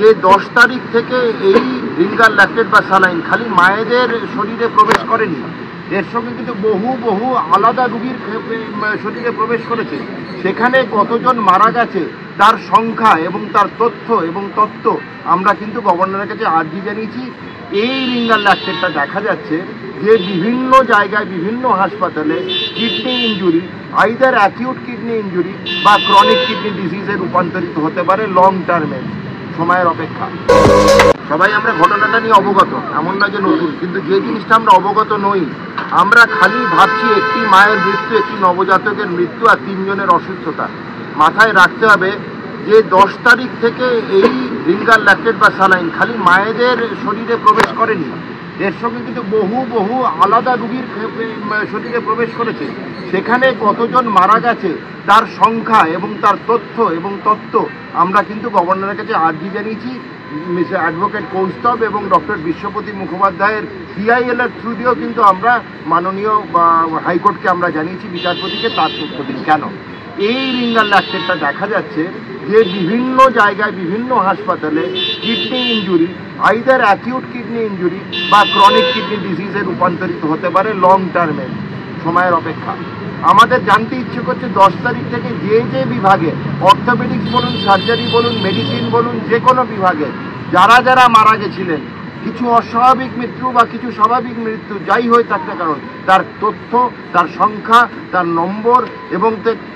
যে 10 তারিখ থেকে এই রিঙ্গার ল্যাকটেট বা স্যালাইন খালি মায়েদের শরীরে প্রবেশ করেনি, এর সঙ্গে কিন্তু বহু আলাদা রোগীর শরীরে প্রবেশ করেছে। সেখানে কতজন মারা গেছে তার সংখ্যা এবং তার তথ্য এবং তত্ত্ব আমরা কিন্তু গভর্নরের কাছে আর্জি জানিয়েছি। এই রিঙ্গার ল্যাকটেটটা দেখা যাচ্ছে যে বিভিন্ন জায়গায় বিভিন্ন হাসপাতালে kidney injury, either acute kidney injury বা ক্রনিক কিডনি ডিজিজে রূপান্তরিত হতে পারে লং টার্মে, সময়ের অপেক্ষা। সবাই আমরা ঘটনাটা নিয়ে অবগত, এমন না যে নতুন, কিন্তু যে জিনিসটা আমরা অবগত নই, আমরা খালি ভাবছি একটি মায়ের মৃত্যু, একটি নবজাতকের মৃত্যু আর 3 জনের অসুস্থতা। মাথায় রাখতে হবে যে 10 তারিখ থেকে এই রিঙ্গার ল্যাকটেট বা স্যালাইন খালি মায়েদের শরীরে প্রবেশ করেনি, এর সঙ্গে কিন্তু বহু আলাদা রোগীর শরীরে প্রবেশ করেছে। সেখানে কতজন মারা গেছে তার সংখ্যা এবং তার তথ্য এবং তত্ত্ব আমরা কিন্তু গভর্নরের কাছে আর্জি জানিয়েছি। মিস্টার অ্যাডভোকেট কৌস্তব এবং ডক্টর বিশ্বপতি মুখোপাধ্যায়ের PIL এর থ্রু দিয়েও কিন্তু আমরা মাননীয় হাইকোর্টকে আমরা জানিয়েছি, বিচারপতিকে তার তথ্য দিন। কেন এই রিঙ্গার ল্যাকটেটটা দেখা যাচ্ছে যে বিভিন্ন জায়গায় বিভিন্ন হাসপাতালে kidney injury, either acute kidney injury বা ক্রনিক কিডনি ডিজিজে রূপান্তরিত হতে পারে লং টার্মে, সময়ের অপেক্ষা। আমাদের জানতে ইচ্ছে করছে 10 তারিখ থেকে যে বিভাগে, অর্থোপেডিক্স বলুন, সার্জারি বলুন, মেডিসিন বলুন, যে কোনো বিভাগে যারা মারা গেছিলেন, কিছু অস্বাভাবিক মৃত্যু বা কিছু স্বাভাবিক মৃত্যু যাই হয়ে থাক না কারণ, তার তথ্য, তার সংখ্যা, তার নম্বর এবং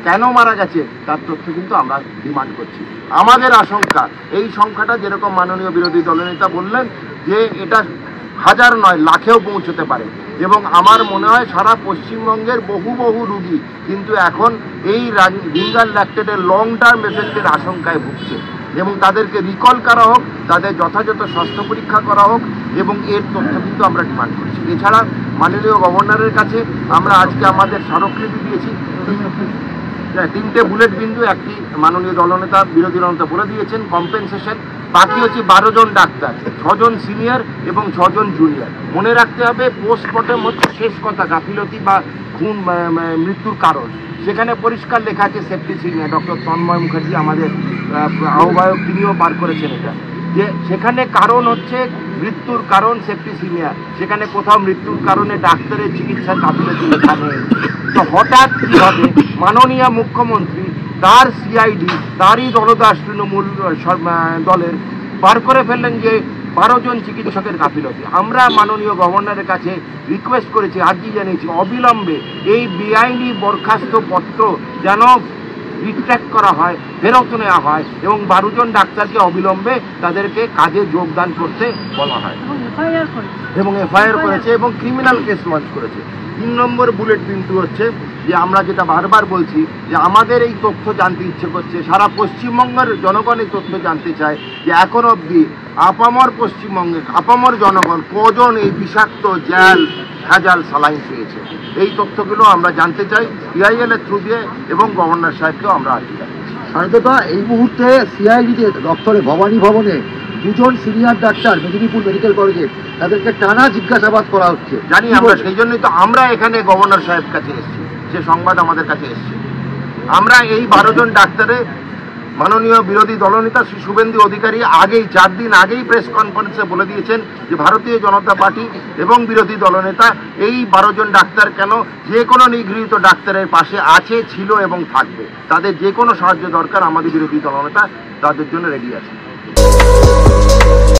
কেন মারা গেছে তার তথ্য কিন্তু আমরা ডিমান্ড করছি। আমাদের আশঙ্কা এই সংখ্যাটা যেরকম মাননীয় বিরোধী দলনেতা বললেন যে এটা হাজার নয় লাখেও পৌঁছতে পারে, এবং আমার মনে হয় সারা পশ্চিমবঙ্গের বহু রুগী কিন্তু এখন এই রিঙ্গার ল্যাকটেটের লং টার্ম এফেক্টের আশঙ্কায় ভুগছে, এবং তাদেরকে রিকল করা হোক, তাদের যথাযথ স্বাস্থ্য পরীক্ষা করা হোক, এবং এর তথ্য কিন্তু আমরা ডিমান্ড করছি। এছাড়া মাননীয় গভর্নরের কাছে আমরা আজকে আমাদের স্মারকলিপি দিয়েছি, 3টে বুলেট বিন্দু, একটি মাননীয় দলনেতা বিরোধী দলনেতা বলে দিয়েছেন কম্পেনসেশন, বাকি হচ্ছে 12 জন ডাক্তার, 6 জন সিনিয়র এবং 6 জন জুনিয়র। মনে রাখতে হবে পোস্টমর্টেম হচ্ছে শেষ কথা, গাফিলতি বা খুন মৃত্যুর কারণ। সেখানে পরিষ্কার লেখা আছে safety signal, doctor Tanmay Mukherjee আমাদের আহ্বায়ক তিনিও বার করেছেন এটা, যে সেখানে কারণ হচ্ছে মৃত্যুর কারণ সেফটি সিনিয়র, সেখানে কোথাও মৃত্যুর কারণে ডাক্তারের চিকিৎসার গাফিলতি লেখা নেই। তো হঠাৎ কীভাবে মাননীয় মুখ্যমন্ত্রী তার CID, তারই দলদাস তৃণমূল দলের বার করে ফেললেন যে 12 জন চিকিৎসকের গাফিলতি। আমরা মাননীয় গভর্নরের কাছে রিকোয়েস্ট করেছি, আর্জি জানিয়েছি, অবিলম্বে এই বেআইনি বরখাস্ত পত্র যেন রিট্র্যাক্ট করা হয়, ফেরত নেওয়া হয়, এবং 12 জন ডাক্তারকে অবিলম্বে তাদেরকে কাজে যোগদান করতে বলা হয়, এবং FIR করেছে এবং ক্রিমিনাল কেস লঞ্চ করেছে। 3 নম্বর বুলেট বিন্দু হচ্ছে যে আমরা যেটা বারবার বলছি যে আমাদের এই তথ্য জানতে ইচ্ছে করছে, সারা পশ্চিমবঙ্গের জনগণ এই তথ্য জানতে চায় যে এখন অবধি আপামর পশ্চিমবঙ্গের আপামর জনগণ কজন এই বিষাক্ত জ্যাল ভেজাল স্যালাইন পেয়েছে। এই তথ্যগুলো আমরা জানতে চাই PIL এর থ্রু দিয়ে, এবং গভর্নর সাহেবকেও আমরা আর্জি জানাচ্ছি। সারদাদা, এই মুহূর্তে CID দপ্তরে ভবানী ভবনে 2 জন সিনিয়র ডাক্তার মেদিনীপুর মেডিকেল কলেজে, তাদেরকে টানা জিজ্ঞাসাবাদ করা হচ্ছে। জানি আমরা, সেই জন্যই তো আমরা এখানে গভর্নর সাহেব কাছে এসেছি, সে সংবাদ আমাদের কাছে এসছে। আমরা এই 12 জন ডাক্তারে মাননীয় বিরোধী দলনেতা শ্রী শুভেন্দু অধিকারী আগেই 4 দিন আগেই প্রেস কনফারেন্সে বলে দিয়েছেন যে ভারতীয় জনতা পার্টি এবং বিরোধী দলনেতা এই 12 জন ডাক্তার কেন যে কোনো নিগৃহীত ডাক্তারের পাশে আছে, ছিল এবং থাকবে। তাদের যে কোনো সাহায্য দরকার আমাদের বিরোধী দলনেতা তাদের জন্য রেডি আছে।